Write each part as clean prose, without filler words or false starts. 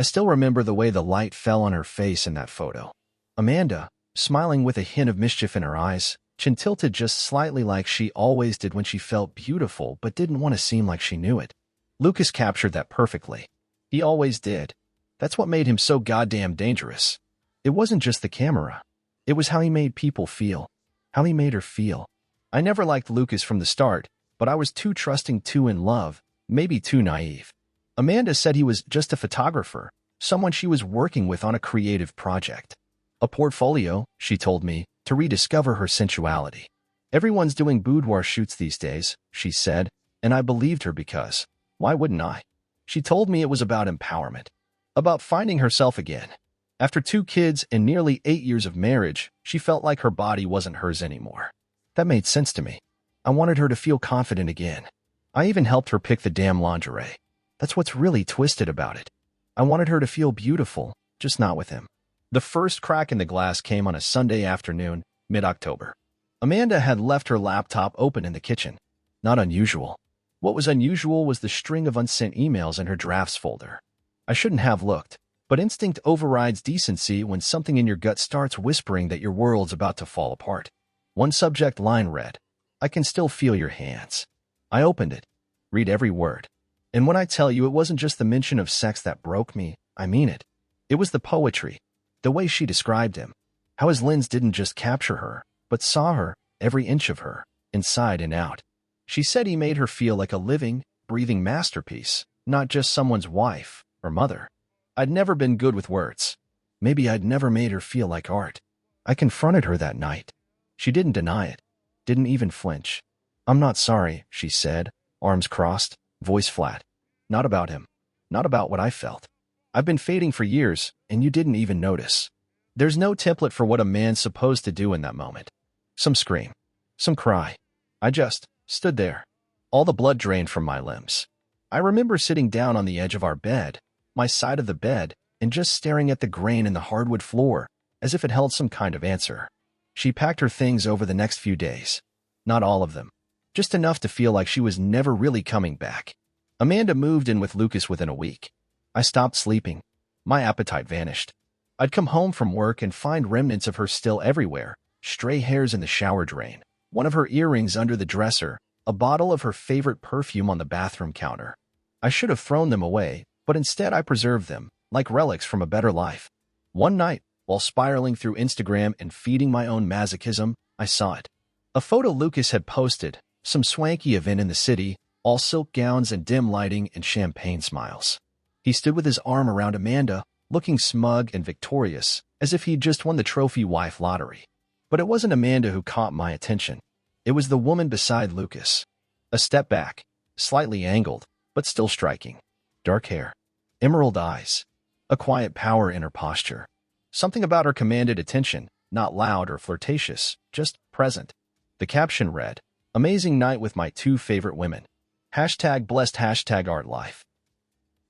I still remember the way the light fell on her face in that photo. Amanda, smiling with a hint of mischief in her eyes, chin tilted just slightly like she always did when she felt beautiful but didn't want to seem like she knew it. Lucas captured that perfectly. He always did. That's what made him so goddamn dangerous. It wasn't just the camera. It was how he made people feel. How he made her feel. I never liked Lucas from the start, but I was too trusting, too in love, maybe too naive. Amanda said he was just a photographer, someone she was working with on a creative project. A portfolio, she told me, to rediscover her sensuality. Everyone's doing boudoir shoots these days, she said, and I believed her because, why wouldn't I? She told me it was about empowerment, about finding herself again. After 2 kids and nearly 8 years of marriage, she felt like her body wasn't hers anymore. That made sense to me. I wanted her to feel confident again. I even helped her pick the damn lingerie. That's what's really twisted about it. I wanted her to feel beautiful, just not with him. The first crack in the glass came on a Sunday afternoon, mid-October. Amanda had left her laptop open in the kitchen. Not unusual. What was unusual was the string of unsent emails in her drafts folder. I shouldn't have looked, but instinct overrides decency when something in your gut starts whispering that your world's about to fall apart. One subject line read, "I can still feel your hands." I opened it. Read every word. And when I tell you it wasn't just the mention of sex that broke me, I mean it. It was the poetry. The way she described him. How his lens didn't just capture her, but saw her, every inch of her, inside and out. She said he made her feel like a living, breathing masterpiece, not just someone's wife or mother. I'd never been good with words. Maybe I'd never made her feel like art. I confronted her that night. She didn't deny it. Didn't even flinch. "I'm not sorry," she said, arms crossed, voice flat. "Not about him. Not about what I felt. I've been fading for years, and you didn't even notice." There's no template for what a man's supposed to do in that moment. Some scream. Some cry. I just stood there. All the blood drained from my limbs. I remember sitting down on the edge of our bed, my side of the bed, and just staring at the grain in the hardwood floor, as if it held some kind of answer. She packed her things over the next few days. Not all of them. Just enough to feel like she was never really coming back. Amanda moved in with Lucas within a week. I stopped sleeping. My appetite vanished. I'd come home from work and find remnants of her still everywhere, stray hairs in the shower drain, one of her earrings under the dresser, a bottle of her favorite perfume on the bathroom counter. I should have thrown them away, but instead I preserved them, like relics from a better life. One night, while spiraling through Instagram and feeding my own masochism, I saw it. A photo Lucas had posted, some swanky event in the city, all silk gowns and dim lighting and champagne smiles. He stood with his arm around Amanda, looking smug and victorious, as if he'd just won the trophy wife lottery. But it wasn't Amanda who caught my attention. It was the woman beside Lucas. A step back, slightly angled, but still striking. Dark hair. Emerald eyes. A quiet power in her posture. Something about her commanded attention, not loud or flirtatious, just present. The caption read, "Amazing night with my 2 favorite women. #blessed #art life."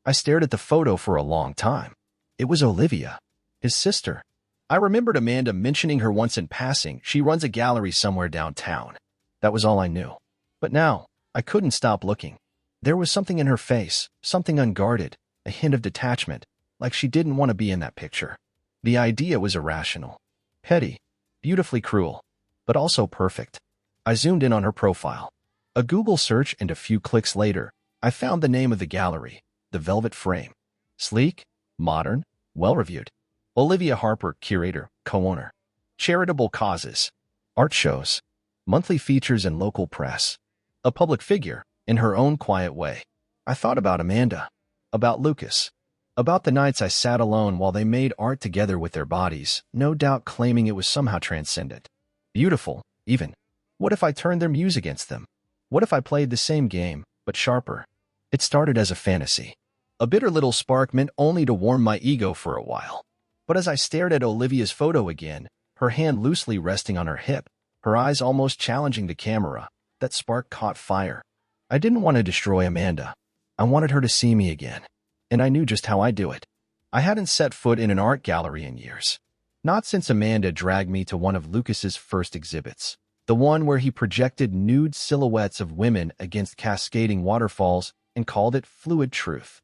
I stared at the photo for a long time. It was Olivia, his sister. I remembered Amanda mentioning her once in passing. She runs a gallery somewhere downtown. That was all I knew. But now, I couldn't stop looking. There was something in her face, something unguarded, a hint of detachment, like she didn't want to be in that picture. The idea was irrational, petty, beautifully cruel, but also perfect. I zoomed in on her profile. A Google search and a few clicks later, I found the name of the gallery, The Velvet Frame. Sleek, modern, well-reviewed. Olivia Harper, curator, co-owner. Charitable causes. Art shows. Monthly features in local press. A public figure, in her own quiet way. I thought about Amanda. About Lucas. About the nights I sat alone while they made art together with their bodies, no doubt claiming it was somehow transcendent. Beautiful, even. What if I turned their muse against them? What if I played the same game, but sharper? It started as a fantasy. A bitter little spark meant only to warm my ego for a while. But as I stared at Olivia's photo again, her hand loosely resting on her hip, her eyes almost challenging the camera, that spark caught fire. I didn't want to destroy Amanda. I wanted her to see me again. And I knew just how I'd do it. I hadn't set foot in an art gallery in years. Not since Amanda dragged me to one of Lucas's first exhibits. The one where he projected nude silhouettes of women against cascading waterfalls and called it fluid truth.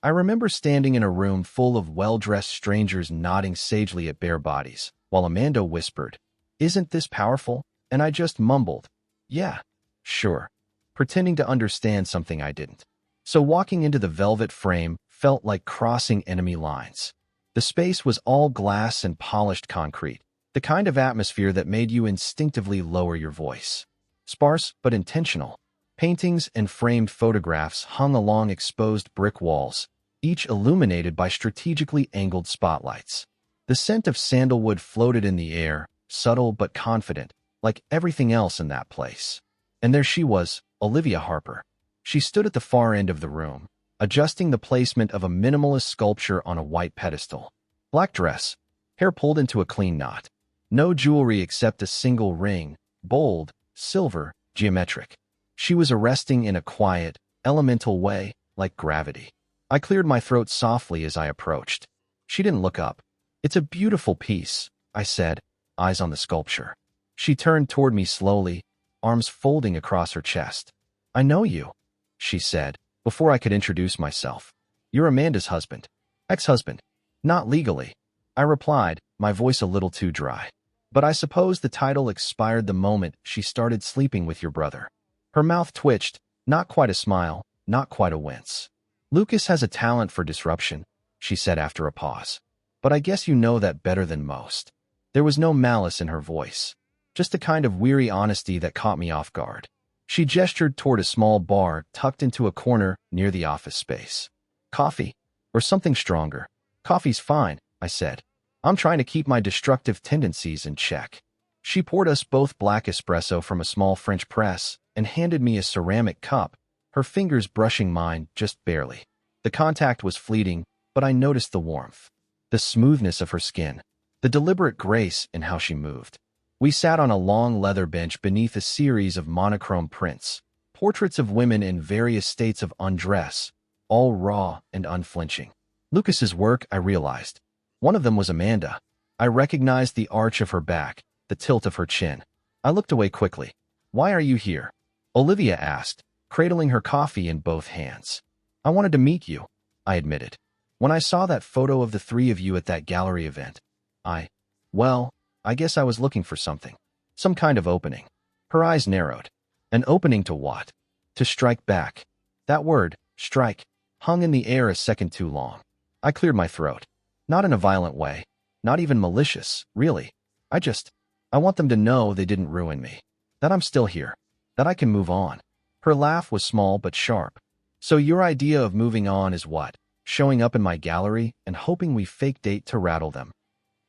I remember standing in a room full of well-dressed strangers nodding sagely at bare bodies, while Amanda whispered, "Isn't this powerful?" And I just mumbled, "Yeah, sure," pretending to understand something I didn't. So walking into the velvet frame felt like crossing enemy lines. The space was all glass and polished concrete, the kind of atmosphere that made you instinctively lower your voice. Sparse but intentional. Paintings and framed photographs hung along exposed brick walls, each illuminated by strategically angled spotlights. The scent of sandalwood floated in the air, subtle but confident, like everything else in that place. And there she was, Olivia Harper. She stood at the far end of the room, adjusting the placement of a minimalist sculpture on a white pedestal. Black dress, hair pulled into a clean knot. No jewelry except a single ring, bold, silver, geometric. She was arresting in a quiet, elemental way, like gravity. I cleared my throat softly as I approached. She didn't look up. "It's a beautiful piece," I said, eyes on the sculpture. She turned toward me slowly, arms folding across her chest. "I know you," she said, before I could introduce myself. "You're Amanda's husband." "Ex-husband." "Not legally," I replied, my voice a little too dry. "But I suppose the title expired the moment she started sleeping with your brother." Her mouth twitched, not quite a smile, not quite a wince. "Lucas has a talent for disruption," she said after a pause. "But I guess you know that better than most." There was no malice in her voice, just a kind of weary honesty that caught me off guard. She gestured toward a small bar tucked into a corner near the office space. "Coffee? Or something stronger?" "Coffee's fine," I said. "I'm trying to keep my destructive tendencies in check." She poured us both black espresso from a small French press and handed me a ceramic cup, her fingers brushing mine just barely. The contact was fleeting, but I noticed the warmth, the smoothness of her skin, the deliberate grace in how she moved. We sat on a long leather bench beneath a series of monochrome prints, portraits of women in various states of undress, all raw and unflinching. Lucas's work, I realized. One of them was Amanda. I recognized the arch of her back, the tilt of her chin. I looked away quickly. "Why are you here?" Olivia asked, cradling her coffee in both hands. "I wanted to meet you," I admitted. "When I saw that photo of the three of you at that gallery event, well, I guess I was looking for something. Some kind of opening." Her eyes narrowed. An opening to what? To strike back. That word, strike, hung in the air a second too long. I cleared my throat. Not in a violent way. Not even malicious, really. I want them to know they didn't ruin me. That I'm still here. That I can move on. Her laugh was small but sharp. "So your idea of moving on is what? Showing up in my gallery and hoping we fake date to rattle them?"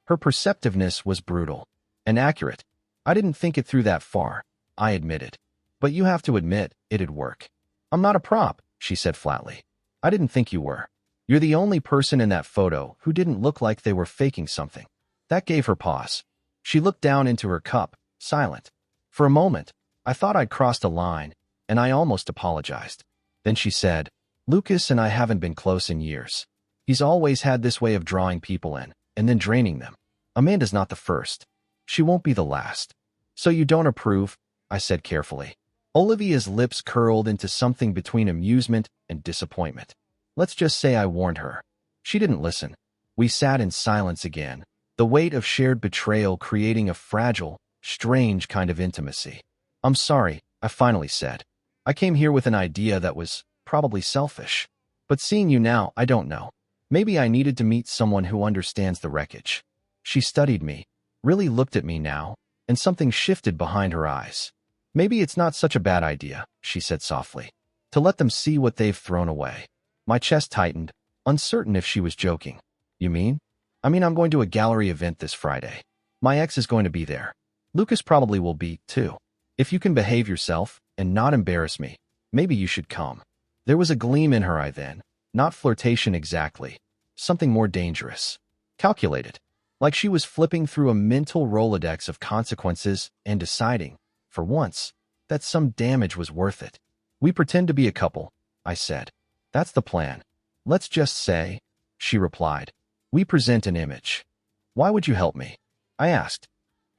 Her perceptiveness was brutal and accurate. "I didn't think it through that far," I admitted. "But you have to admit, it'd work." "I'm not a prop," she said flatly. "I didn't think you were. You're the only person in that photo who didn't look like they were faking something." That gave her pause. She looked down into her cup, silent. For a moment, I thought I'd crossed a line, and I almost apologized. Then she said, "Lucas and I haven't been close in years. He's always had this way of drawing people in, and then draining them. Amanda's not the first. She won't be the last." "So you don't approve?" I said carefully. Olivia's lips curled into something between amusement and disappointment. Let's just say I warned her. She didn't listen. We sat in silence again, the weight of shared betrayal creating a fragile, strange kind of intimacy. "I'm sorry," I finally said. "I came here with an idea that was probably selfish. But seeing you now, I don't know. Maybe I needed to meet someone who understands the wreckage." She studied me, really looked at me now, and something shifted behind her eyes. "Maybe it's not such a bad idea," she said softly, "to let them see what they've thrown away." My chest tightened, uncertain if she was joking. "You mean?" "I mean, I'm going to a gallery event this Friday. My ex is going to be there. Lucas probably will be, too. If you can behave yourself and not embarrass me, maybe you should come." There was a gleam in her eye then, not flirtation exactly, something more dangerous. Calculated. Like she was flipping through a mental Rolodex of consequences and deciding, for once, that some damage was worth it. "We pretend to be a couple," I said. "That's the plan. Let's just say," she replied, "we present an image." "Why would you help me?" I asked.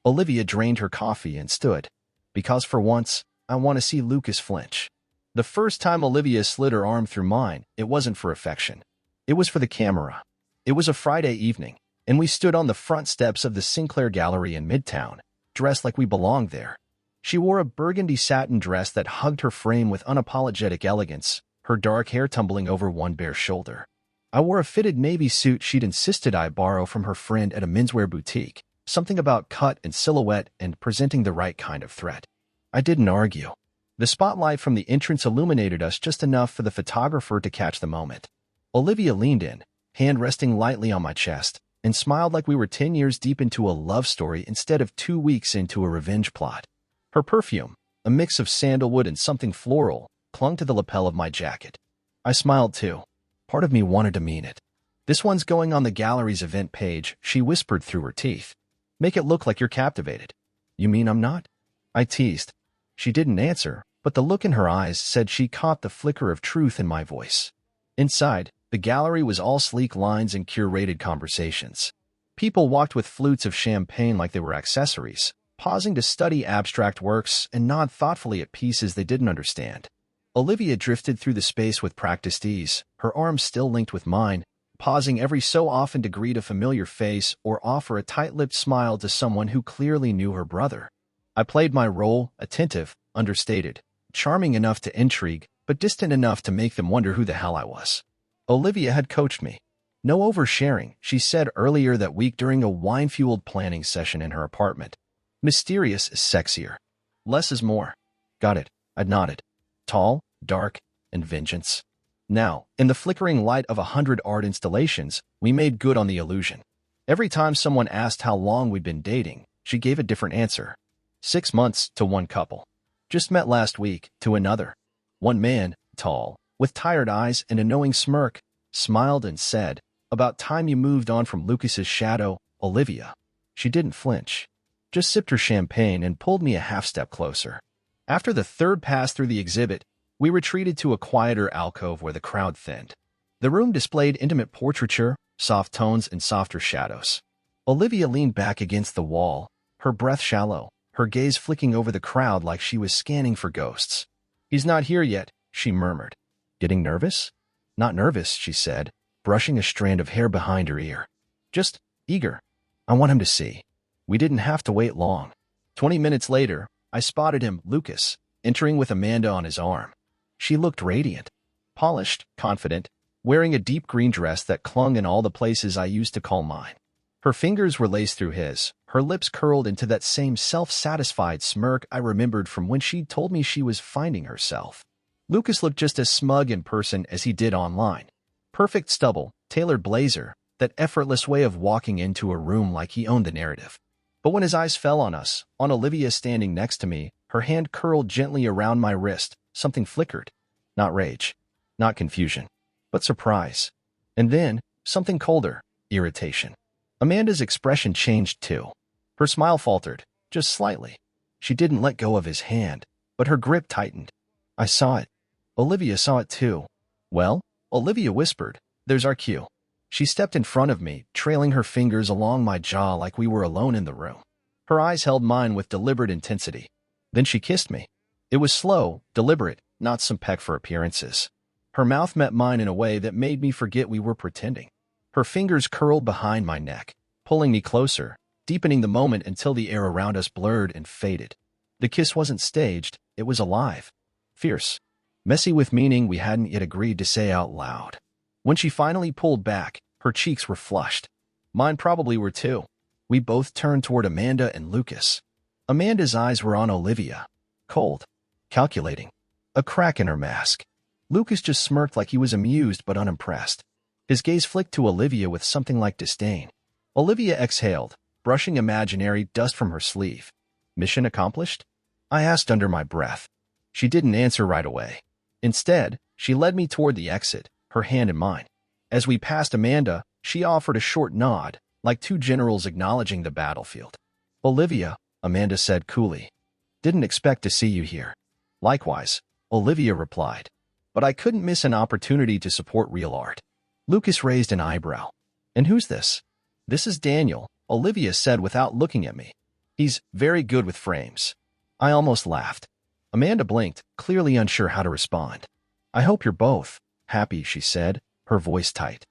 Olivia drained her coffee and stood. "Because for once, I want to see Lucas flinch." The first time Olivia slid her arm through mine, it wasn't for affection. It was for the camera. It was a Friday evening, and we stood on the front steps of the Sinclair Gallery in Midtown, dressed like we belonged there. She wore a burgundy satin dress that hugged her frame with unapologetic elegance, her dark hair tumbling over one bare shoulder. I wore a fitted navy suit she'd insisted I borrow from her friend at a menswear boutique, something about cut and silhouette and presenting the right kind of threat. I didn't argue. The spotlight from the entrance illuminated us just enough for the photographer to catch the moment. Olivia leaned in, hand resting lightly on my chest, and smiled like we were 10 years deep into a love story instead of 2 weeks into a revenge plot. Her perfume, a mix of sandalwood and something floral, clung to the lapel of my jacket. I smiled too. Part of me wanted to mean it. "This one's going on the gallery's event page," she whispered through her teeth. "Make it look like you're captivated." "You mean I'm not?" I teased. She didn't answer, but the look in her eyes said she caught the flicker of truth in my voice. Inside, the gallery was all sleek lines and curated conversations. People walked with flutes of champagne like they were accessories, pausing to study abstract works and nod thoughtfully at pieces they didn't understand. Olivia drifted through the space with practiced ease, her arms still linked with mine, pausing every so often to greet a familiar face or offer a tight-lipped smile to someone who clearly knew her brother. I played my role, attentive, understated, charming enough to intrigue, but distant enough to make them wonder who the hell I was. Olivia had coached me. "No oversharing," she said earlier that week during a wine-fueled planning session in her apartment. "Mysterious is sexier. Less is more." "Got it," I nodded. Tall, dark, and vengeance. Now, in the flickering light of 100 art installations, we made good on the illusion. Every time someone asked how long we'd been dating, she gave a different answer. 6 months to one couple. Just met last week to another. One man, tall, with tired eyes and a knowing smirk, smiled and said, "About time you moved on from Lucas's shadow, Olivia." She didn't flinch. Just sipped her champagne and pulled me a half-step closer. After the third pass through the exhibit, we retreated to a quieter alcove where the crowd thinned. The room displayed intimate portraiture, soft tones, and softer shadows. Olivia leaned back against the wall, her breath shallow, her gaze flicking over the crowd like she was scanning for ghosts. "He's not here yet," she murmured. "Getting nervous?" "Not nervous," she said, brushing a strand of hair behind her ear. "Just eager. I want him to see." We didn't have to wait long. 20 minutes later, I spotted him, Lucas, entering with Amanda on his arm. She looked radiant, polished, confident, wearing a deep green dress that clung in all the places I used to call mine. Her fingers were laced through his, her lips curled into that same self-satisfied smirk I remembered from when she'd told me she was finding herself. Lucas looked just as smug in person as he did online. Perfect stubble, tailored blazer, that effortless way of walking into a room like he owned the narrative. But when his eyes fell on us, on Olivia standing next to me, her hand curled gently around my wrist, something flickered. Not rage, not confusion, but surprise. And then, something colder, irritation. Amanda's expression changed too. Her smile faltered, just slightly. She didn't let go of his hand, but her grip tightened. I saw it. Olivia saw it too. "Well," Olivia whispered, "there's our cue." She stepped in front of me, trailing her fingers along my jaw like we were alone in the room. Her eyes held mine with deliberate intensity. Then she kissed me. It was slow, deliberate, not some peck for appearances. Her mouth met mine in a way that made me forget we were pretending. Her fingers curled behind my neck, pulling me closer, deepening the moment until the air around us blurred and faded. The kiss wasn't staged, it was alive. Fierce. Messy with meaning we hadn't yet agreed to say out loud. When she finally pulled back, her cheeks were flushed. Mine probably were too. We both turned toward Amanda and Lucas. Amanda's eyes were on Olivia. Cold. Calculating. A crack in her mask. Lucas just smirked like he was amused but unimpressed. His gaze flicked to Olivia with something like disdain. Olivia exhaled, brushing imaginary dust from her sleeve. "Mission accomplished?" I asked under my breath. She didn't answer right away. Instead, she led me toward the exit, her hand in mine. As we passed Amanda, she offered a short nod, like two generals acknowledging the battlefield. "Olivia," Amanda said coolly. "Didn't expect to see you here." "Likewise," Olivia replied. But I couldn't miss an opportunity to support real art. Lucas raised an eyebrow. "And who's this?" "This is Daniel," Olivia said without looking at me. "He's very good with frames." I almost laughed. Amanda blinked, clearly unsure how to respond. "I hope you're both happy," she said, her voice tight.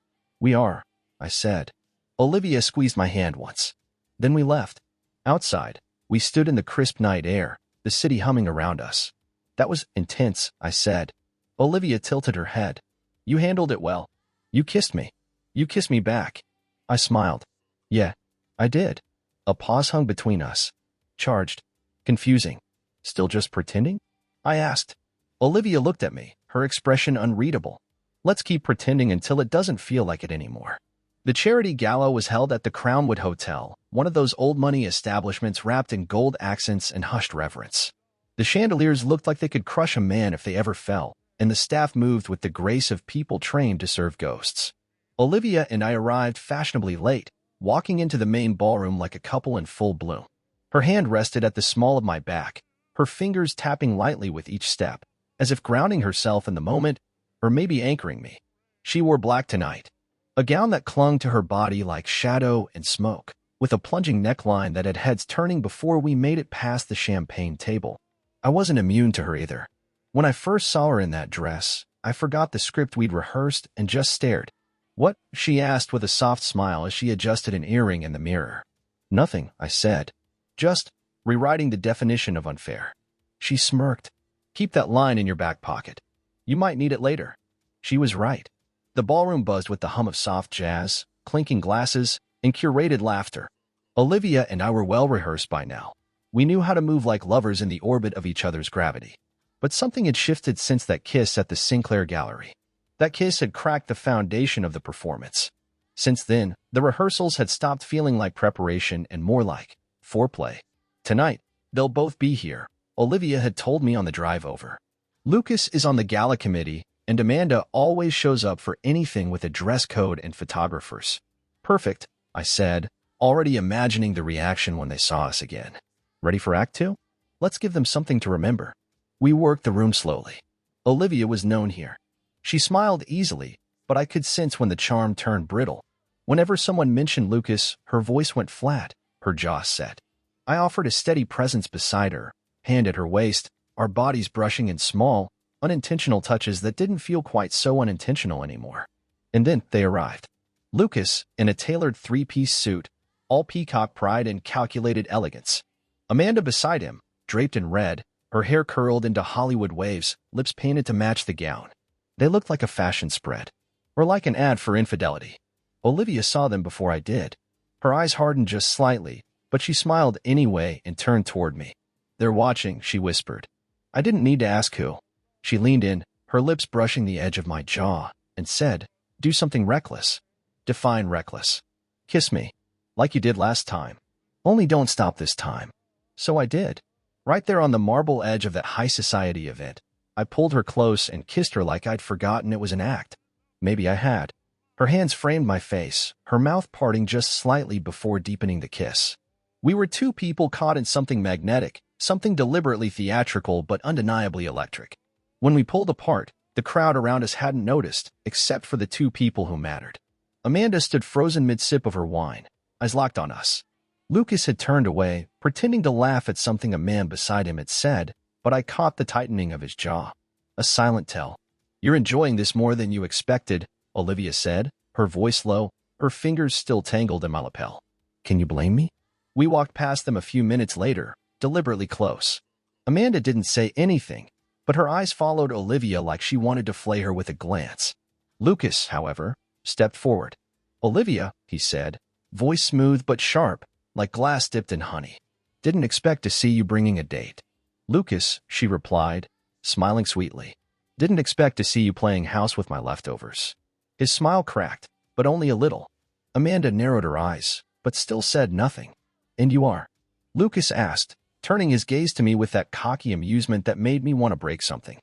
We are, I said. Olivia squeezed my hand once. Then we left. Outside, we stood in the crisp night air, the city humming around us. That was intense, I said. Olivia tilted her head. You handled it well. You kissed me. You kissed me back. I smiled. Yeah, I did. A pause hung between us. Charged. Confusing. Still just pretending? I asked. Olivia looked at me, her expression unreadable. Let's keep pretending until it doesn't feel like it anymore. The charity gala was held at the Crownwood Hotel, one of those old money establishments wrapped in gold accents and hushed reverence. The chandeliers looked like they could crush a man if they ever fell, and the staff moved with the grace of people trained to serve ghosts. Olivia and I arrived fashionably late, walking into the main ballroom like a couple in full bloom. Her hand rested at the small of my back, her fingers tapping lightly with each step, as if grounding herself in the moment, or maybe anchoring me. She wore black tonight, a gown that clung to her body like shadow and smoke, with a plunging neckline that had heads turning before we made it past the champagne table. I wasn't immune to her either. When I first saw her in that dress, I forgot the script we'd rehearsed and just stared. What? She asked with a soft smile as she adjusted an earring in the mirror. Nothing, I said. Just rewriting the definition of unfair. She smirked. Keep that line in your back pocket. You might need it later. She was right. The ballroom buzzed with the hum of soft jazz, clinking glasses, and curated laughter. Olivia and I were well rehearsed by now. We knew how to move like lovers in the orbit of each other's gravity. But something had shifted since that kiss at the Sinclair Gallery. That kiss had cracked the foundation of the performance. Since then, the rehearsals had stopped feeling like preparation and more like foreplay. Tonight, they'll both be here, Olivia had told me on the drive over. Lucas is on the gala committee, and Amanda always shows up for anything with a dress code and photographers. Perfect, I said, already imagining the reaction when they saw us again. Ready for Act 2? Let's give them something to remember. We worked the room slowly. Olivia was known here. She smiled easily, but I could sense when the charm turned brittle. Whenever someone mentioned Lucas, her voice went flat, her jaw set. I offered a steady presence beside her, hand at her waist, our bodies brushing in small, unintentional touches that didn't feel quite so unintentional anymore. And then they arrived. Lucas, in a tailored three-piece suit, all peacock pride and calculated elegance. Amanda beside him, draped in red, her hair curled into Hollywood waves, lips painted to match the gown. They looked like a fashion spread, or like an ad for infidelity. Olivia saw them before I did. Her eyes hardened just slightly, but she smiled anyway and turned toward me. They're watching, she whispered. I didn't need to ask who. She leaned in, her lips brushing the edge of my jaw, and said, do something reckless. Define reckless. Kiss me, like you did last time. Only don't stop this time. So I did. Right there on the marble edge of that high society event, I pulled her close and kissed her like I'd forgotten it was an act. Maybe I had. Her hands framed my face, her mouth parting just slightly before deepening the kiss. We were two people caught in something magnetic, something deliberately theatrical but undeniably electric. When we pulled apart, the crowd around us hadn't noticed, except for the two people who mattered. Amanda stood frozen mid-sip of her wine, eyes locked on us. Lucas had turned away, pretending to laugh at something a man beside him had said, but I caught the tightening of his jaw. A silent tell. You're enjoying this more than you expected, Olivia said, her voice low, her fingers still tangled in my lapel. Can you blame me? We walked past them a few minutes later, deliberately close. Amanda didn't say anything, but her eyes followed Olivia like she wanted to flay her with a glance. Lucas, however, stepped forward. Olivia, he said, voice smooth but sharp, like glass dipped in honey. Didn't expect to see you bringing a date. Lucas, she replied, smiling sweetly. Didn't expect to see you playing house with my leftovers. His smile cracked, but only a little. Amanda narrowed her eyes, but still said nothing. And you are? Lucas asked, turning his gaze to me with that cocky amusement that made me want to break something.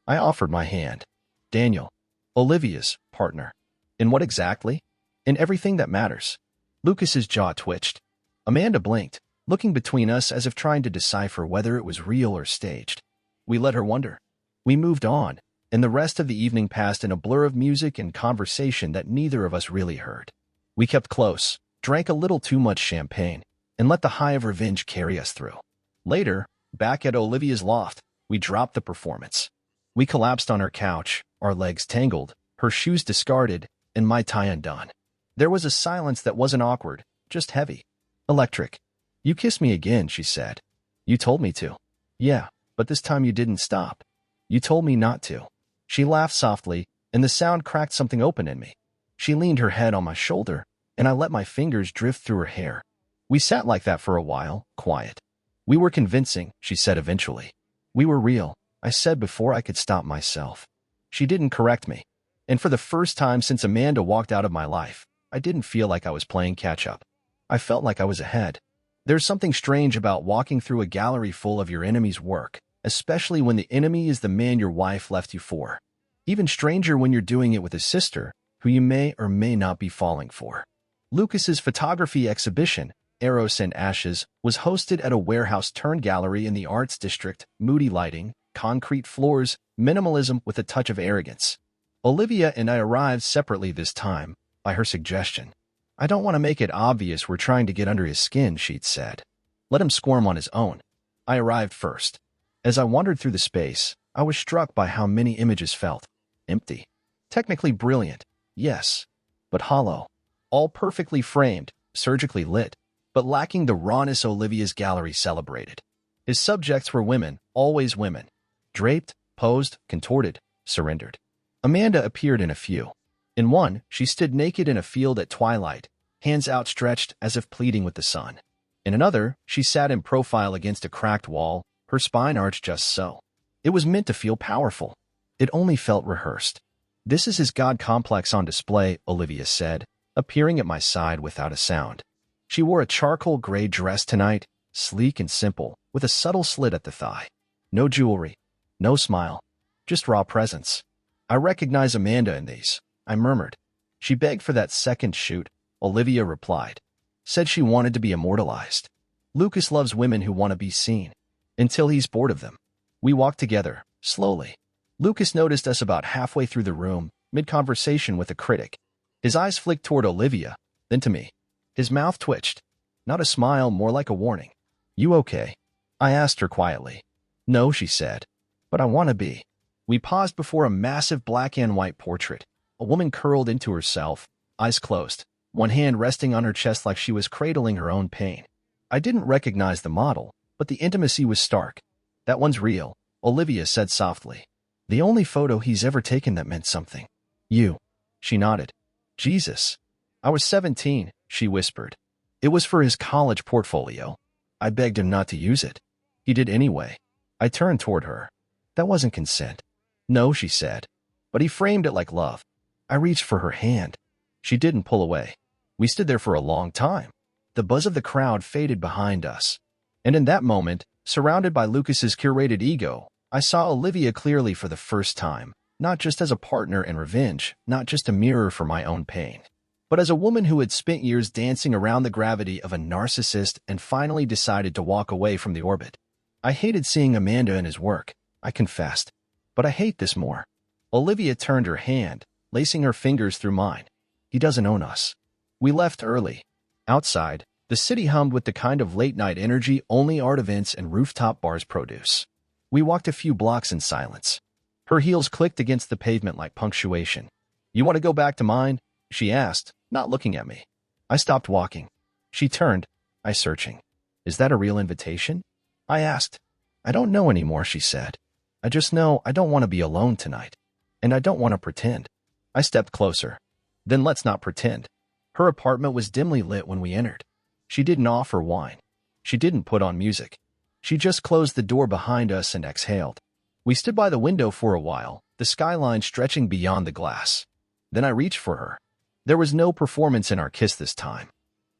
I offered my hand. Daniel, Olivia's partner. In what exactly? In everything that matters. Lucas's jaw twitched. Amanda blinked, looking between us as if trying to decipher whether it was real or staged. We let her wonder. We moved on, and the rest of the evening passed in a blur of music and conversation that neither of us really heard. We kept close, drank a little too much champagne, and let the high of revenge carry us through. Later, back at Olivia's loft, we dropped the performance. We collapsed on her couch, our legs tangled, her shoes discarded, and my tie undone. There was a silence that wasn't awkward, just heavy. Electric. You kissed me again, she said. You told me to. Yeah, but this time you didn't stop. You told me not to. She laughed softly, and the sound cracked something open in me. She leaned her head on my shoulder, and I let my fingers drift through her hair. We sat like that for a while, quiet. We were convincing, she said eventually. We were real, I said before I could stop myself. She didn't correct me. And for the first time since Amanda walked out of my life, I didn't feel like I was playing catch-up. I felt like I was ahead. There's something strange about walking through a gallery full of your enemy's work, especially when the enemy is the man your wife left you for. Even stranger when you're doing it with a sister, who you may or may not be falling for. Lucas's photography exhibition, Eros and Ashes, was hosted at a warehouse-turned-gallery in the Arts District, moody lighting, concrete floors, minimalism with a touch of arrogance. Olivia and I arrived separately this time, by her suggestion. I don't want to make it obvious we're trying to get under his skin, she'd said. Let him squirm on his own. I arrived first. As I wandered through the space, I was struck by how many images felt empty. Technically brilliant, yes, but hollow. All perfectly framed, surgically lit, but lacking the rawness Olivia's gallery celebrated. His subjects were women, always women. Draped, posed, contorted, surrendered. Amanda appeared in a few. In one, she stood naked in a field at twilight, hands outstretched as if pleading with the sun. In another, she sat in profile against a cracked wall, her spine arched just so. It was meant to feel powerful. It only felt rehearsed. This is his God complex on display, Olivia said, appearing at my side without a sound. She wore a charcoal gray dress tonight, sleek and simple, with a subtle slit at the thigh. No jewelry, no smile, just raw presence. I recognize Amanda in these, I murmured. She begged for that second shoot, Olivia replied. Said she wanted to be immortalized. Lucas loves women who want to be seen. Until he's bored of them. We walked together, slowly. Lucas noticed us about halfway through the room, mid-conversation with a critic. His eyes flicked toward Olivia, then to me. His mouth twitched. Not a smile, more like a warning. You okay? I asked her quietly. No, she said. But I want to be. We paused before a massive black and white portrait. A woman curled into herself, eyes closed, one hand resting on her chest like she was cradling her own pain. I didn't recognize the model, but the intimacy was stark. That one's real, Olivia said softly. The only photo he's ever taken that meant something. You. She nodded. Jesus. I was 17, she whispered. It was for his college portfolio. I begged him not to use it. He did anyway. I turned toward her. That wasn't consent. No, she said. But he framed it like love. I reached for her hand. She didn't pull away. We stood there for a long time. The buzz of the crowd faded behind us. And in that moment, surrounded by Lucas's curated ego, I saw Olivia clearly for the first time, not just as a partner in revenge, not just a mirror for my own pain, but as a woman who had spent years dancing around the gravity of a narcissist and finally decided to walk away from the orbit. I hated seeing Amanda in his work, I confessed. But I hate this more. Olivia turned her hand, lacing her fingers through mine. He doesn't own us. We left early. Outside, the city hummed with the kind of late-night energy only art events and rooftop bars produce. We walked a few blocks in silence. Her heels clicked against the pavement like punctuation. You want to go back to mine? She asked, not looking at me. I stopped walking. She turned, eyes searching. Is that a real invitation? I asked. I don't know anymore, she said. I just know I don't want to be alone tonight. And I don't want to pretend. I stepped closer. Then let's not pretend. Her apartment was dimly lit when we entered. She didn't offer wine. She didn't put on music. She just closed the door behind us and exhaled. We stood by the window for a while, the skyline stretching beyond the glass. Then I reached for her. There was no performance in our kiss this time.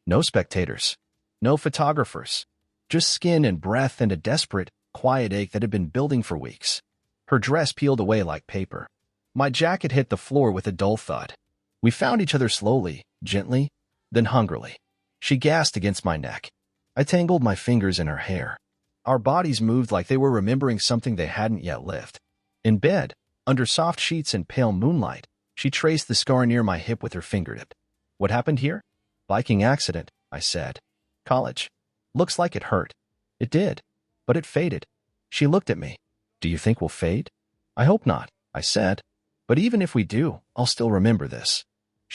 No spectators. No photographers. Just skin and breath and a desperate, quiet ache that had been building for weeks. Her dress peeled away like paper. My jacket hit the floor with a dull thud. We found each other slowly, gently, then hungrily. She gasped against my neck. I tangled my fingers in her hair. Our bodies moved like they were remembering something they hadn't yet lived. In bed, under soft sheets and pale moonlight, she traced the scar near my hip with her fingertip. What happened here? Biking accident, I said. College. Looks like it hurt. It did. But it faded. She looked at me. Do you think we'll fade? I hope not, I said. But even if we do, I'll still remember this.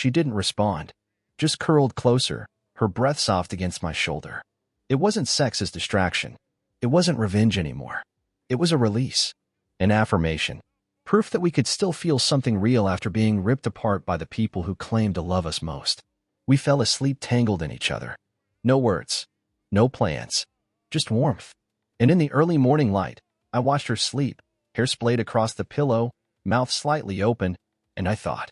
She didn't respond, just curled closer, her breath soft against my shoulder. It wasn't sex as distraction. It wasn't revenge anymore. It was a release, an affirmation, proof that we could still feel something real after being ripped apart by the people who claimed to love us most. We fell asleep tangled in each other. No words, no plans, just warmth. And in the early morning light, I watched her sleep, hair splayed across the pillow, mouth slightly open, and I thought,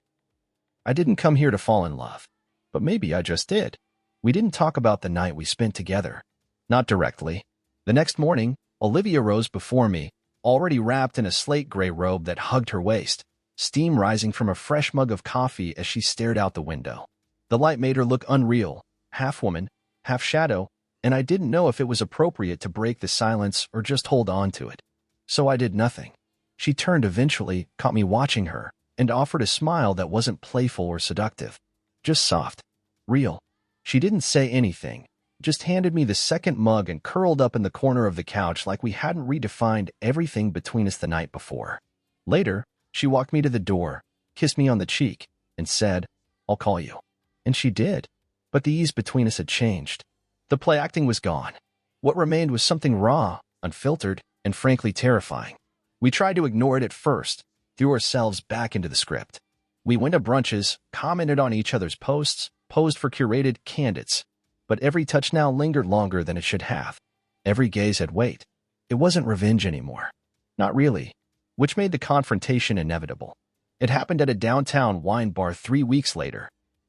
I didn't come here to fall in love. But maybe I just did. We didn't talk about the night we spent together. Not directly. The next morning, Olivia rose before me, already wrapped in a slate-gray robe that hugged her waist, steam rising from a fresh mug of coffee as she stared out the window. The light made her look unreal, half woman, half shadow, and I didn't know if it was appropriate to break the silence or just hold on to it. So I did nothing. She turned eventually, caught me watching her, and offered a smile that wasn't playful or seductive. Just soft. Real. She didn't say anything, just handed me the second mug and curled up in the corner of the couch like we hadn't redefined everything between us the night before. Later, she walked me to the door, kissed me on the cheek, and said, I'll call you. And she did. But the ease between us had changed. The play acting was gone. What remained was something raw, unfiltered, and frankly terrifying. We tried to ignore it at first, threw ourselves back into the script. We went to brunches, commented on each other's posts, posed for curated candidates. But every touch now lingered longer than it should have. Every gaze had weight. It wasn't revenge anymore. Not really. Which made the confrontation inevitable. It happened at a downtown wine bar 3 weeks later.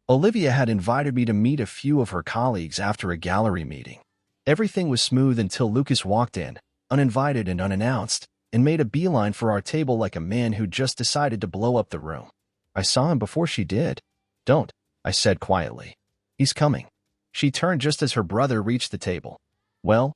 Olivia had invited me to meet a few of her colleagues after a gallery meeting. Everything was smooth until Lucas walked in, uninvited and unannounced, and made a beeline for our table like a man who just decided to blow up the room. I saw him before she did. Don't, I said quietly. He's coming. She turned just as her brother reached the table. Well,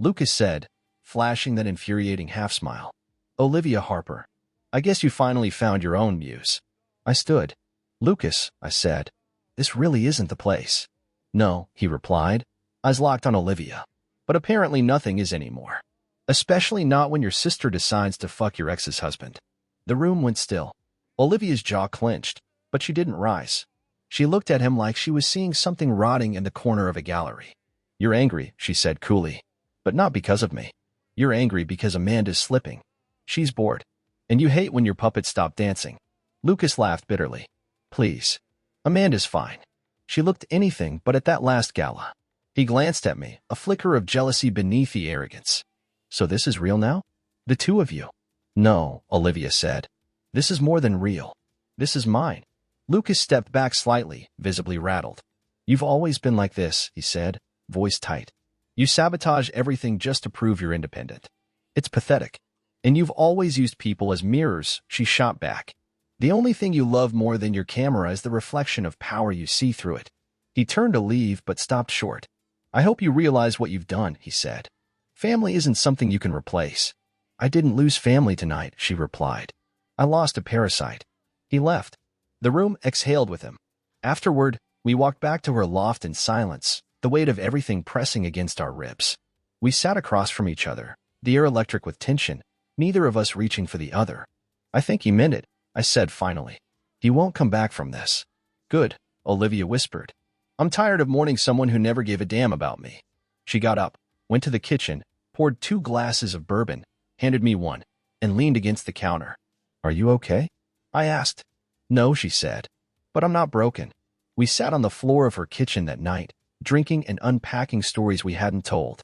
Lucas said, flashing that infuriating half-smile. Olivia Harper. I guess you finally found your own muse. I stood. Lucas, I said, this really isn't the place. No, he replied, eyes locked on Olivia. But apparently nothing is anymore. Especially not when your sister decides to fuck your ex's husband. The room went still. Olivia's jaw clenched, but she didn't rise. She looked at him like she was seeing something rotting in the corner of a gallery. You're angry, she said coolly. But not because of me. You're angry because Amanda's slipping. She's bored. And you hate when your puppets stop dancing. Lucas laughed bitterly. Please. Amanda's fine. She looked anything but at that last gala. He glanced at me, a flicker of jealousy beneath the arrogance. So this is real now? The two of you? No, Olivia said. This is more than real. This is mine. Lucas stepped back slightly, visibly rattled. You've always been like this, he said, voice tight. You sabotage everything just to prove you're independent. It's pathetic. And you've always used people as mirrors, she shot back. The only thing you love more than your camera is the reflection of power you see through it. He turned to leave but stopped short. I hope you realize what you've done, he said. Family isn't something you can replace. I didn't lose family tonight, she replied. I lost a parasite. He left. The room exhaled with him. Afterward, we walked back to her loft in silence, the weight of everything pressing against our ribs. We sat across from each other, the air electric with tension, neither of us reaching for the other. I think he meant it, I said finally. He won't come back from this. Good, Olivia whispered. I'm tired of mourning someone who never gave a damn about me. She got up, went to the kitchen, poured 2 glasses of bourbon, handed me one, and leaned against the counter. Are you okay? I asked. No, she said. But I'm not broken. We sat on the floor of her kitchen that night, drinking and unpacking stories we hadn't told.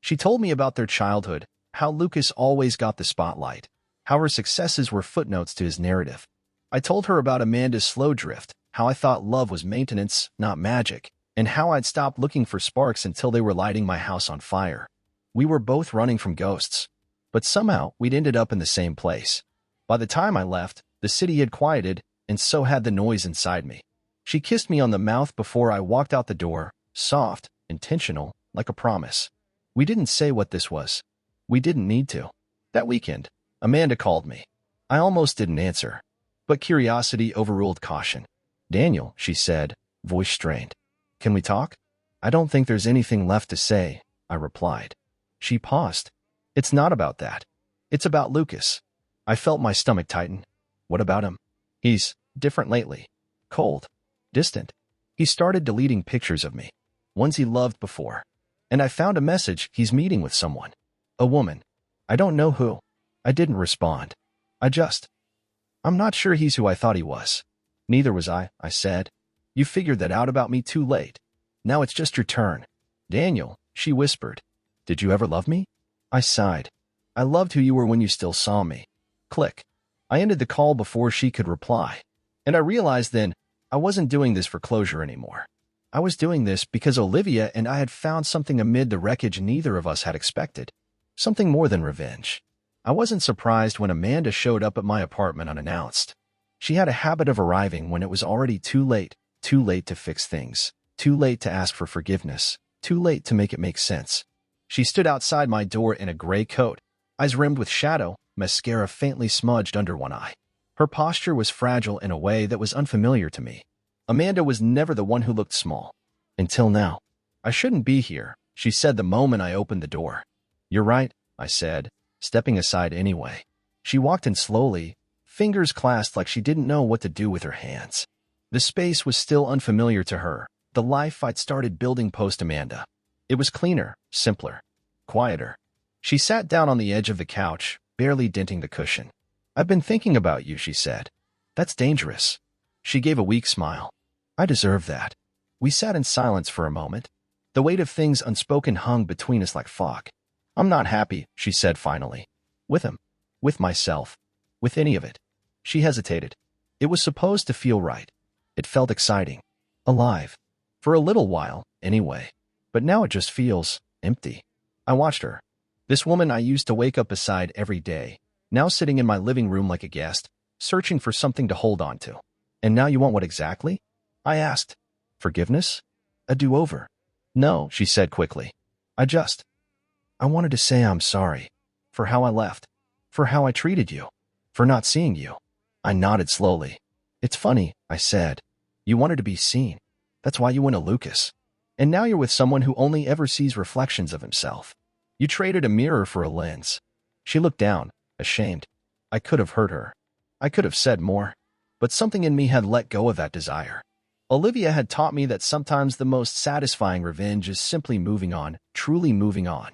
She told me about their childhood, how Lucas always got the spotlight, how her successes were footnotes to his narrative. I told her about Amanda's slow drift, how I thought love was maintenance, not magic, and how I'd stopped looking for sparks until they were lighting my house on fire. We were both running from ghosts, but somehow we'd ended up in the same place. By the time I left, the city had quieted, and so had the noise inside me. She kissed me on the mouth before I walked out the door, soft, intentional, like a promise. We didn't say what this was. We didn't need to. That weekend, Amanda called me. I almost didn't answer, but curiosity overruled caution. Daniel, she said, voice strained. Can we talk? I don't think there's anything left to say, I replied. She paused. It's not about that. It's about Lucas. I felt my stomach tighten. What about him? He's different lately. Cold. distant. He started deleting pictures of me, ones he loved before. And I found a message he's meeting with someone. A woman. I don't know who. I didn't respond. I'm not sure he's who I thought he was. Neither was I said. You figured that out about me too late. Now it's just your turn. Daniel, she whispered. Did you ever love me? I sighed. I loved who you were when you still saw me. Click. I ended the call before she could reply. And I realized then I wasn't doing this for closure anymore. I was doing this because Olivia and I had found something amid the wreckage neither of us had expected. Something more than revenge. I wasn't surprised when Amanda showed up at my apartment unannounced. She had a habit of arriving when it was already too late to fix things, too late to ask for forgiveness, too late to make it make sense. She stood outside my door in a gray coat, eyes rimmed with shadow, mascara faintly smudged under one eye. Her posture was fragile in a way that was unfamiliar to me. Amanda was never the one who looked small. Until now. I shouldn't be here, she said the moment I opened the door. You're right, I said, stepping aside anyway. She walked in slowly, fingers clasped like she didn't know what to do with her hands. The space was still unfamiliar to her, the life I'd started building post-Amanda. It was cleaner, simpler, quieter. She sat down on the edge of the couch, barely denting the cushion. I've been thinking about you, she said. That's dangerous. She gave a weak smile. I deserve that. We sat in silence for a moment. The weight of things unspoken hung between us like fog. I'm not happy, she said finally. With him. With myself. With any of it. She hesitated. It was supposed to feel right. It felt exciting. Alive. For a little while, anyway. But now it just feels empty. I watched her. This woman I used to wake up beside every day, now sitting in my living room like a guest, searching for something to hold on to. And now you want what exactly? I asked. Forgiveness? A do-over? No, she said quickly. I wanted to say I'm sorry. For how I left. For how I treated you. For not seeing you. I nodded slowly. It's funny, I said. You wanted to be seen. That's why you went to Lucas. And now you're with someone who only ever sees reflections of himself. You traded a mirror for a lens. She looked down, ashamed. I could have hurt her. I could have said more. But something in me had let go of that desire. Olivia had taught me that sometimes the most satisfying revenge is simply moving on, truly moving on.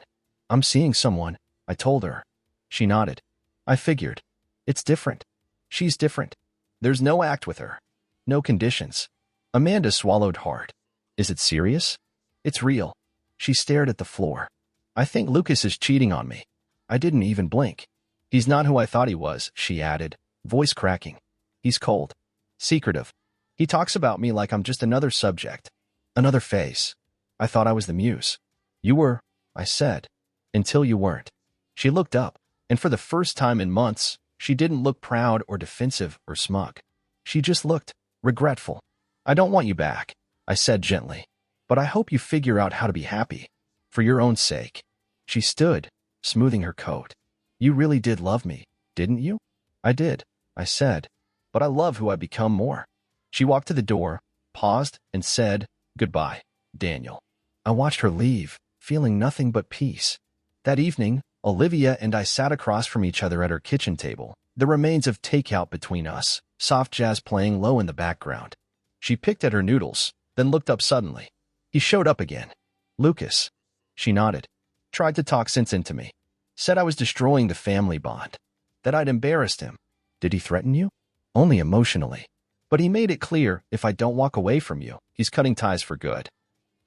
I'm seeing someone, I told her. She nodded. I figured. It's different. She's different. There's no act with her. No conditions. Amanda swallowed hard. Is it serious? It's real. She stared at the floor. I think Lucas is cheating on me. I didn't even blink. He's not who I thought he was, she added, voice cracking. He's cold. Secretive. He talks about me like I'm just another subject. Another face. I thought I was the muse. You were, I said. Until you weren't. She looked up, and for the first time in months, she didn't look proud or defensive or smug. She just looked regretful. I don't want you back, I said gently. But I hope you figure out how to be happy. For your own sake. She stood, smoothing her coat. You really did love me, didn't you? I did, I said. But I love who I've become more. She walked to the door, paused, and said, Goodbye, Daniel. I watched her leave, feeling nothing but peace. That evening, Olivia and I sat across from each other at her kitchen table, the remains of takeout between us, soft jazz playing low in the background. She picked at her noodles, then looked up suddenly. He showed up again. Lucas. She nodded. Tried to talk sense into me. Said I was destroying the family bond. That I'd embarrassed him. Did he threaten you? Only emotionally. But he made it clear, if I don't walk away from you, he's cutting ties for good.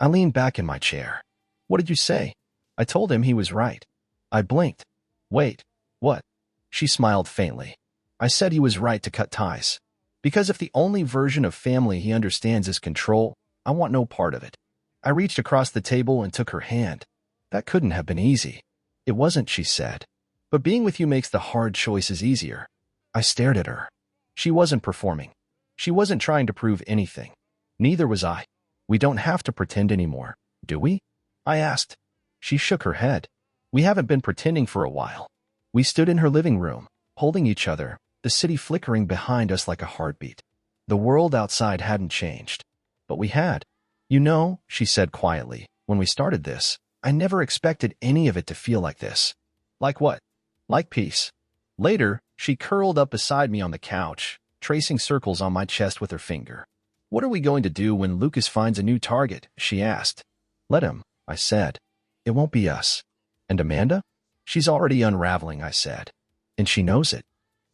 I leaned back in my chair. What did you say? I told him he was right. I blinked. Wait, what? She smiled faintly. I said he was right to cut ties. Because if the only version of family he understands is control, I want no part of it. I reached across the table and took her hand. That couldn't have been easy. It wasn't, she said. But being with you makes the hard choices easier. I stared at her. She wasn't performing. She wasn't trying to prove anything. Neither was I. We don't have to pretend anymore, do we? I asked. She shook her head. We haven't been pretending for a while. We stood in her living room, holding each other, the city flickering behind us like a heartbeat. The world outside hadn't changed. But we had. You know, she said quietly, when we started this, I never expected any of it to feel like this. Like what? Like peace. Later, she curled up beside me on the couch, tracing circles on my chest with her finger. What are we going to do when Lucas finds a new target? She asked. Let him, I said. It won't be us. And Amanda? She's already unraveling, I said. And she knows it.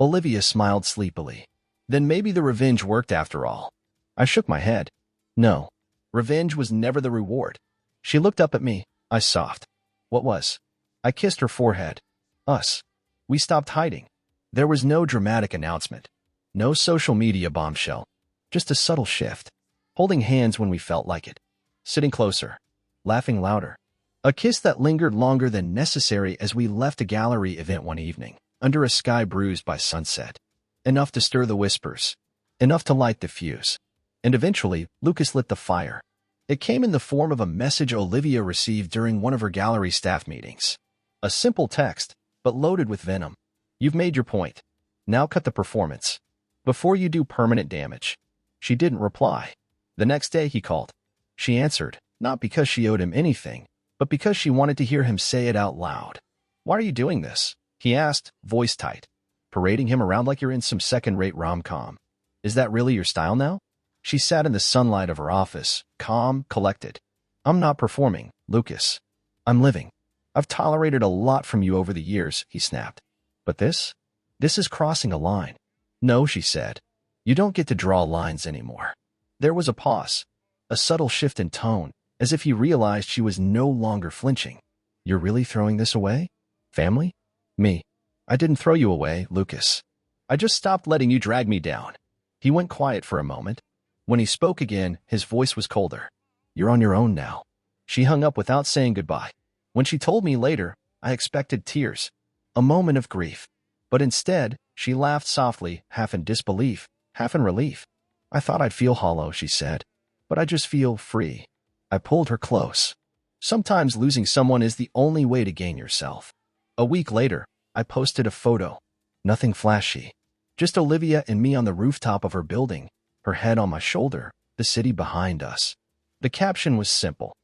Olivia smiled sleepily. Then maybe the revenge worked after all. I shook my head. No. Revenge was never the reward. She looked up at me. I sobbed. What was? I kissed her forehead. Us. We stopped hiding. There was no dramatic announcement. No social media bombshell. Just a subtle shift. Holding hands when we felt like it. Sitting closer. Laughing louder. A kiss that lingered longer than necessary as we left a gallery event one evening, under a sky bruised by sunset. Enough to stir the whispers. Enough to light the fuse. And eventually, Lucas lit the fire. It came in the form of a message Olivia received during one of her gallery staff meetings. A simple text, but loaded with venom. You've made your point. Now cut the performance. Before you do permanent damage. She didn't reply. The next day he called. She answered, not because she owed him anything, but because she wanted to hear him say it out loud. Why are you doing this? He asked, voice tight. Parading him around like you're in some second-rate rom-com. Is that really your style now? She sat in the sunlight of her office, calm, collected. I'm not performing, Lucas. I'm living. I've tolerated a lot from you over the years, he snapped. But this? This is crossing a line. No, she said. You don't get to draw lines anymore. There was a pause, a subtle shift in tone, as if he realized she was no longer flinching. You're really throwing this away? Family? Me. I didn't throw you away, Lucas. I just stopped letting you drag me down. He went quiet for a moment. When he spoke again, his voice was colder. You're on your own now. She hung up without saying goodbye. When she told me later, I expected tears, a moment of grief. But instead, she laughed softly, half in disbelief, half in relief. I thought I'd feel hollow, she said, but I just feel free. I pulled her close. Sometimes losing someone is the only way to gain yourself. A week later, I posted a photo. Nothing flashy. Just Olivia and me on the rooftop of her building, her head on my shoulder, the city behind us. The caption was simple.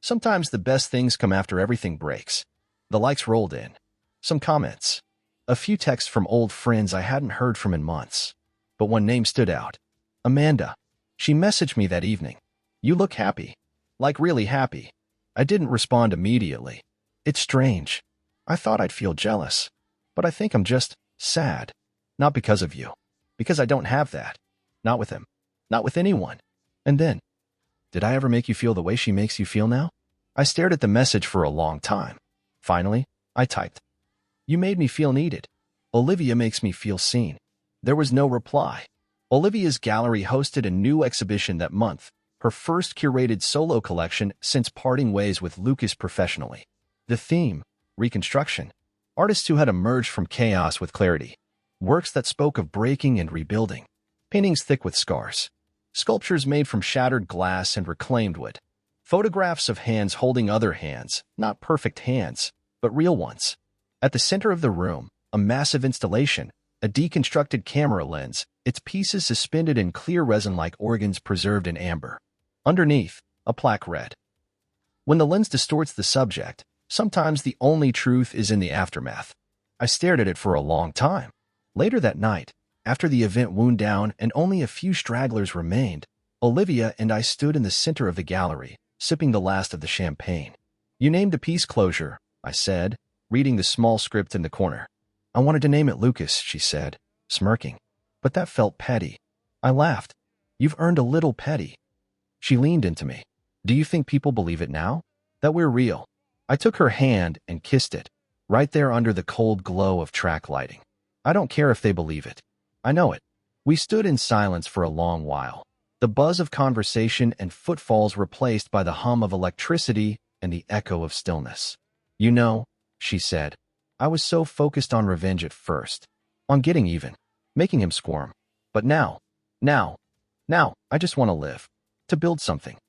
Sometimes the best things come after everything breaks. The likes rolled in. Some comments. A few texts from old friends I hadn't heard from in months. But one name stood out. Amanda. She messaged me that evening. You look happy. Like really happy. I didn't respond immediately. It's strange. I thought I'd feel jealous. But I think I'm just sad. Not because of you. Because I don't have that. Not with him. Not with anyone. And then, did I ever make you feel the way she makes you feel now? I stared at the message for a long time. Finally, I typed. You made me feel needed. Olivia makes me feel seen. There was no reply. Olivia's gallery hosted a new exhibition that month, her first curated solo collection since parting ways with Lucas professionally. The theme, reconstruction. Artists who had emerged from chaos with clarity. Works that spoke of breaking and rebuilding. Paintings thick with scars. Sculptures made from shattered glass and reclaimed wood. Photographs of hands holding other hands, not perfect hands, but real ones. At the center of the room, a massive installation, a deconstructed camera lens, its pieces suspended in clear resin like organs preserved in amber. Underneath, a plaque read. When the lens distorts the subject, sometimes the only truth is in the aftermath. I stared at it for a long time. Later that night, after the event wound down and only a few stragglers remained, Olivia and I stood in the center of the gallery, sipping the last of the champagne. You named the piece Closure, I said, reading the small script in the corner. I wanted to name it Lucas, she said, smirking. But that felt petty. I laughed. You've earned a little petty. She leaned into me. Do you think people believe it now? That we're real? I took her hand and kissed it, right there under the cold glow of track lighting. I don't care if they believe it. I know it. We stood in silence for a long while. The buzz of conversation and footfalls replaced by the hum of electricity and the echo of stillness. You know, she said, I was so focused on revenge at first, on getting even, making him squirm. But now, I just want to live, to build something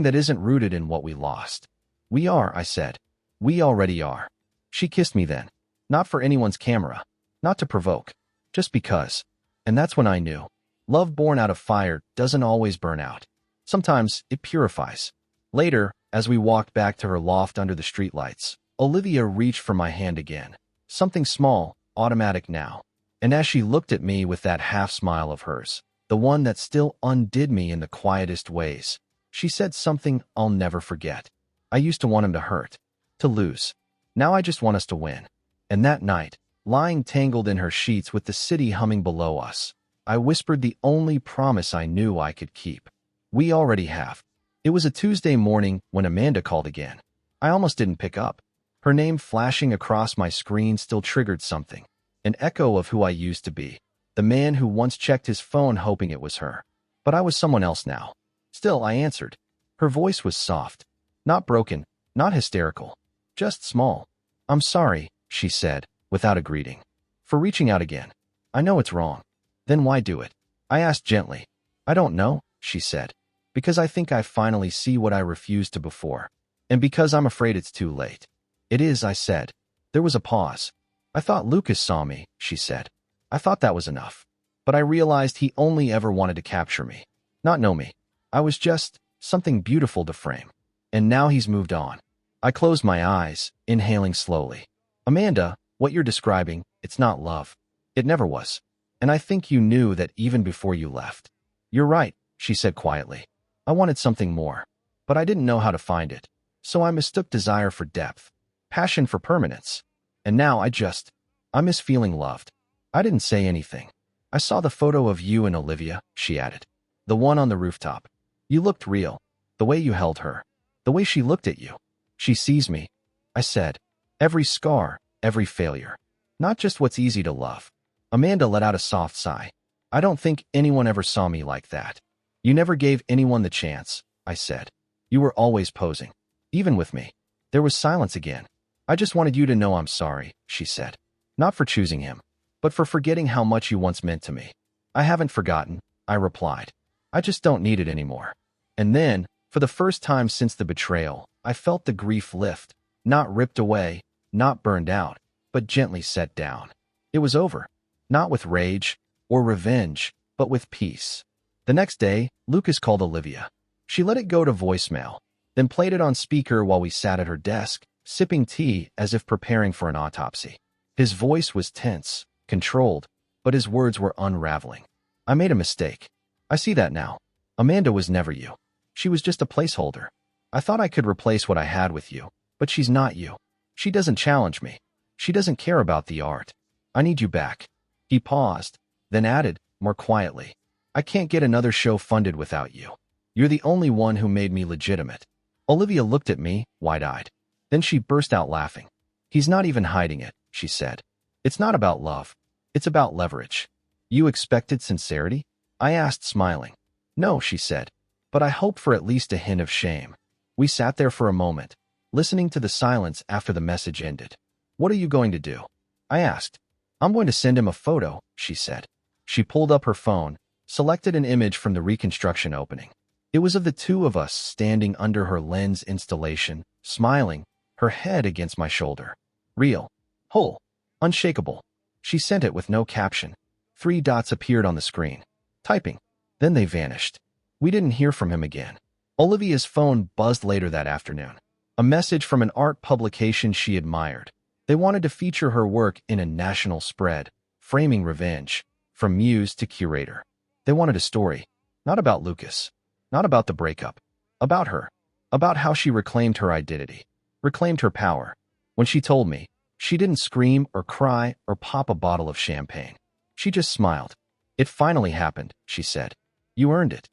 that isn't rooted in what we lost. We are, I said. We already are. She kissed me then, not for anyone's camera, not to provoke, just because. And that's when I knew. Love born out of fire doesn't always burn out. Sometimes it purifies. Later, as we walked back to her loft under the streetlights, Olivia reached for my hand again. Something small, automatic now. And as she looked at me with that half smile of hers, the one that still undid me in the quietest ways. She said something I'll never forget. I used to want him to hurt, to lose. Now I just want us to win. And that night, lying tangled in her sheets with the city humming below us, I whispered the only promise I knew I could keep. We already have. It was a Tuesday morning when Amanda called again. I almost didn't pick up. Her name flashing across my screen still triggered something. An echo of who I used to be. The man who once checked his phone hoping it was her. But I was someone else now. Still, I answered. Her voice was soft. Not broken, not hysterical. Just small. I'm sorry, she said, without a greeting. For reaching out again. I know it's wrong. Then why do it? I asked gently. I don't know, she said. Because I think I finally see what I refused to before. And because I'm afraid it's too late. It is, I said. There was a pause. I thought Lucas saw me, she said. I thought that was enough. But I realized he only ever wanted to capture me. Not know me. I was just something beautiful to frame. And now he's moved on. I closed my eyes, inhaling slowly. Amanda, what you're describing, it's not love. It never was. And I think you knew that even before you left. You're right, she said quietly. I wanted something more. But I didn't know how to find it. So I mistook desire for depth. Passion for permanence. And now I miss feeling loved. I didn't say anything. I saw the photo of you and Olivia, she added. The one on the rooftop. You looked real. The way you held her. The way she looked at you. She sees me. I said. Every scar, every failure. Not just what's easy to love. Amanda let out a soft sigh. I don't think anyone ever saw me like that. You never gave anyone the chance, I said. You were always posing. Even with me. There was silence again. I just wanted you to know I'm sorry, she said. Not for choosing him, but for forgetting how much you once meant to me. I haven't forgotten, I replied. I just don't need it anymore. And then, for the first time since the betrayal, I felt the grief lift, not ripped away, not burned out, but gently set down. It was over, not with rage or revenge, but with peace. The next day, Lucas called Olivia. She let it go to voicemail, then played it on speaker while we sat at her desk, sipping tea as if preparing for an autopsy. His voice was tense, controlled, but his words were unraveling. I made a mistake. I see that now. Amanda was never you. She was just a placeholder. I thought I could replace what I had with you, but she's not you. She doesn't challenge me. She doesn't care about the art. I need you back. He paused, then added, more quietly, I can't get another show funded without you. You're the only one who made me legitimate. Olivia looked at me, wide-eyed. Then she burst out laughing. He's not even hiding it, she said. It's not about love. It's about leverage. You expected sincerity? I asked, smiling. No, she said, but I hoped for at least a hint of shame. We sat there for a moment, listening to the silence after the message ended. What are you going to do? I asked. I'm going to send him a photo, she said. She pulled up her phone, selected an image from the reconstruction opening. It was of the two of us standing under her lens installation, smiling, her head against my shoulder. Real. Whole. Unshakable. She sent it with no caption. 3 dots appeared on the screen. Typing. Then they vanished. We didn't hear from him again. Olivia's phone buzzed later that afternoon. A message from an art publication she admired. They wanted to feature her work in a national spread, framing revenge, from muse to curator. They wanted a story, not about Lucas, not about the breakup, about her, about how she reclaimed her identity, reclaimed her power. When she told me, she didn't scream or cry or pop a bottle of champagne. She just smiled. It finally happened, she said. You earned it.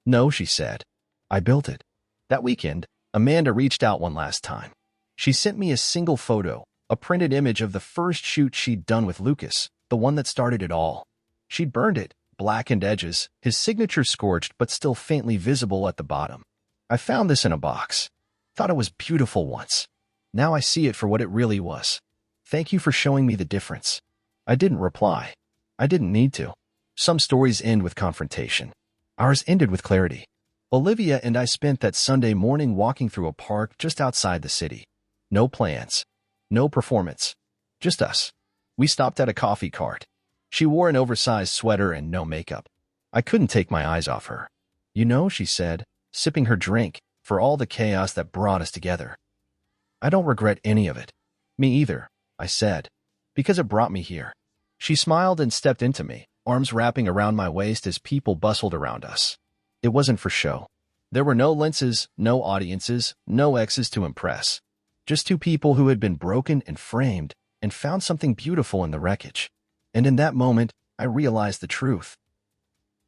No, she said. I built it. That weekend, Amanda reached out one last time. She sent me a single photo, a printed image of the first shoot she'd done with Lucas, the one that started it all. She'd burned it, blackened edges, his signature scorched but still faintly visible at the bottom. I found this in a box. Thought it was beautiful once. Now I see it for what it really was. Thank you for showing me the difference. I didn't reply. I didn't need to. Some stories end with confrontation. Ours ended with clarity. Olivia and I spent that Sunday morning walking through a park just outside the city. No plans. No performance. Just us. We stopped at a coffee cart. She wore an oversized sweater and no makeup. I couldn't take my eyes off her. You know, she said, sipping her drink, for all the chaos that brought us together. I don't regret any of it. Me either, I said, because it brought me here. She smiled and stepped into me, arms wrapping around my waist as people bustled around us. It wasn't for show. There were no lenses, no audiences, no exes to impress. Just two people who had been broken and framed and found something beautiful in the wreckage. And in that moment, I realized the truth.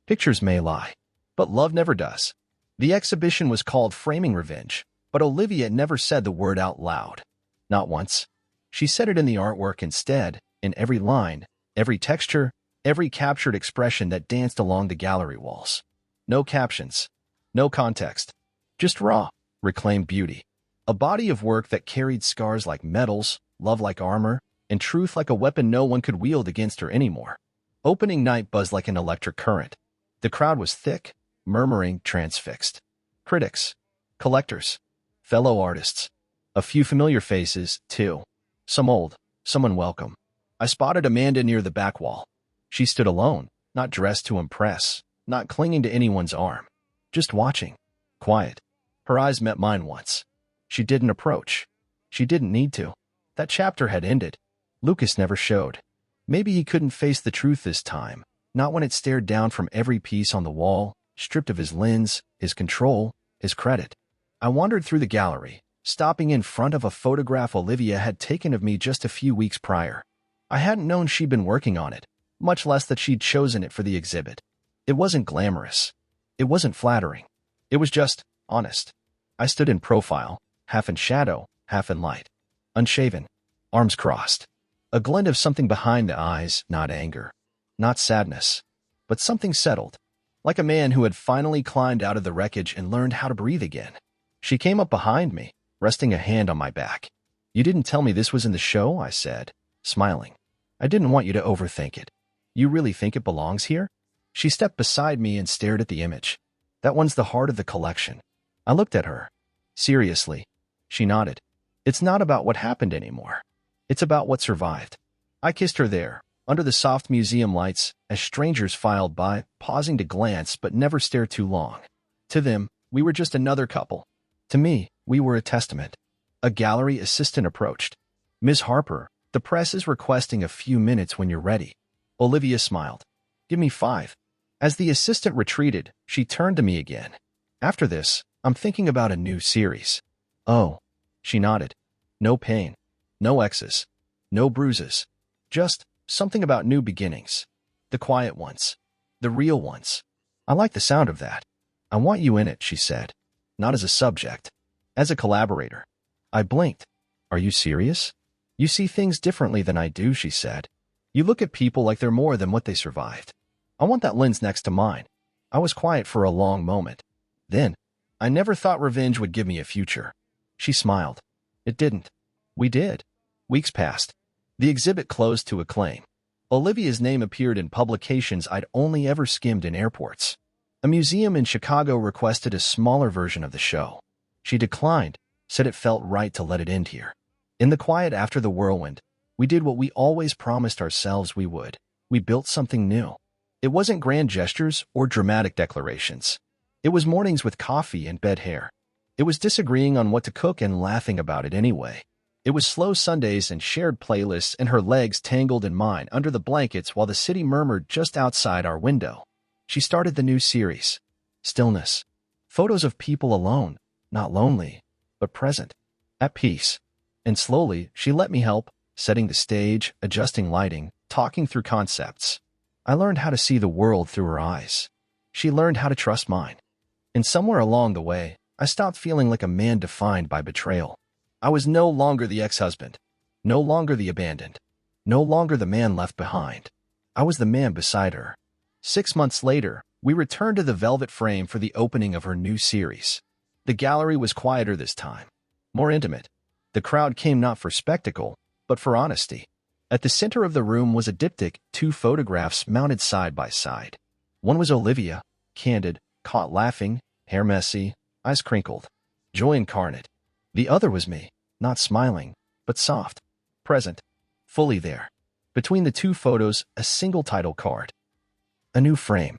Pictures may lie, but love never does. The exhibition was called Framing Revenge, but Olivia never said the word out loud. Not once. She said it in the artwork instead, in every line, every texture, every captured expression that danced along the gallery walls. No captions, no context, just raw, reclaimed beauty. A body of work that carried scars like medals, love like armor, and truth like a weapon no one could wield against her anymore. Opening night buzzed like an electric current. The crowd was thick, murmuring, transfixed. Critics, collectors, fellow artists. A few familiar faces, too. Some old, some unwelcome. I spotted Amanda near the back wall. She stood alone, not dressed to impress, not clinging to anyone's arm. Just watching. Quiet. Her eyes met mine once. She didn't approach. She didn't need to. That chapter had ended. Lucas never showed. Maybe he couldn't face the truth this time, not when it stared down from every piece on the wall, stripped of his lens, his control, his credit. I wandered through the gallery, stopping in front of a photograph Olivia had taken of me just a few weeks prior. I hadn't known she'd been working on it, much less that she'd chosen it for the exhibit. It wasn't glamorous. It wasn't flattering. It was just honest. I stood in profile, half in shadow, half in light. Unshaven, arms crossed. A glint of something behind the eyes, not anger, not sadness, but something settled, like a man who had finally climbed out of the wreckage and learned how to breathe again. She came up behind me, resting a hand on my back. "You didn't tell me this was in the show," I said, smiling. "I didn't want you to overthink it. You really think it belongs here?" She stepped beside me and stared at the image. "That one's the heart of the collection." I looked at her. "Seriously?" She nodded. "It's not about what happened anymore. It's about what survived." I kissed her there, under the soft museum lights, as strangers filed by, pausing to glance but never stare too long. To them, we were just another couple. To me, we were a testament. A gallery assistant approached. "Ms. Harper, the press is requesting a few minutes when you're ready." Olivia smiled. "Give me 5. As the assistant retreated, she turned to me again. "After this, I'm thinking about a new series." "Oh." She nodded. "No pain. No exes. No bruises. Just something about new beginnings. The quiet ones. The real ones." "I like the sound of that. I want you in it," she said. "Not as a subject. As a collaborator." I blinked. "Are you serious?" "You see things differently than I do," she said. "You look at people like they're more than what they survived. I want that lens next to mine." I was quiet for a long moment. Then, "I never thought revenge would give me a future." She smiled. "It didn't. We did." Weeks passed. The exhibit closed to acclaim. Olivia's name appeared in publications I'd only ever skimmed in airports. A museum in Chicago requested a smaller version of the show. She declined, said it felt right to let it end here. In the quiet after the whirlwind, we did what we always promised ourselves we would. We built something new. It wasn't grand gestures or dramatic declarations. It was mornings with coffee and bed hair. It was disagreeing on what to cook and laughing about it anyway. It was slow Sundays and shared playlists and her legs tangled in mine under the blankets while the city murmured just outside our window. She started the new series. Stillness. Photos of people alone, not lonely, but present, at peace. And slowly, she let me help, setting the stage, adjusting lighting, talking through concepts. I learned how to see the world through her eyes. She learned how to trust mine. And somewhere along the way, I stopped feeling like a man defined by betrayal. I was no longer the ex-husband, no longer the abandoned, no longer the man left behind. I was the man beside her. 6 months later, we returned to the Velvet Frame for the opening of her new series. The gallery was quieter this time, more intimate. The crowd came not for spectacle, but for honesty. At the center of the room was a diptych, 2 photographs mounted side by side. One was Olivia, candid, caught laughing, hair messy, eyes crinkled, joy incarnate. The other was me, not smiling, but soft, present, fully there. Between the 2 photos, a single title card. A new frame.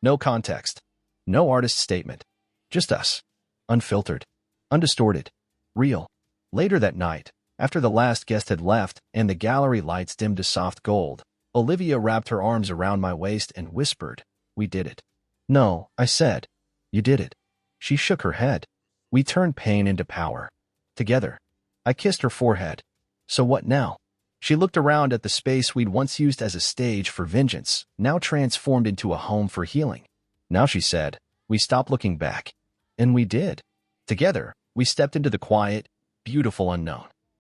No context. No artist statement. Just us. Unfiltered. Undistorted. Real. Later that night, after the last guest had left and the gallery lights dimmed to soft gold, Olivia wrapped her arms around my waist and whispered, "We did it." "No," I said. "You did it." She shook her head. "We turned pain into power. Together." I kissed her forehead. "So what now?" She looked around at the space we'd once used as a stage for vengeance, now transformed into a home for healing. "Now," she said, "we stopped looking back." And we did. Together, we stepped into the quiet, beautiful unknown.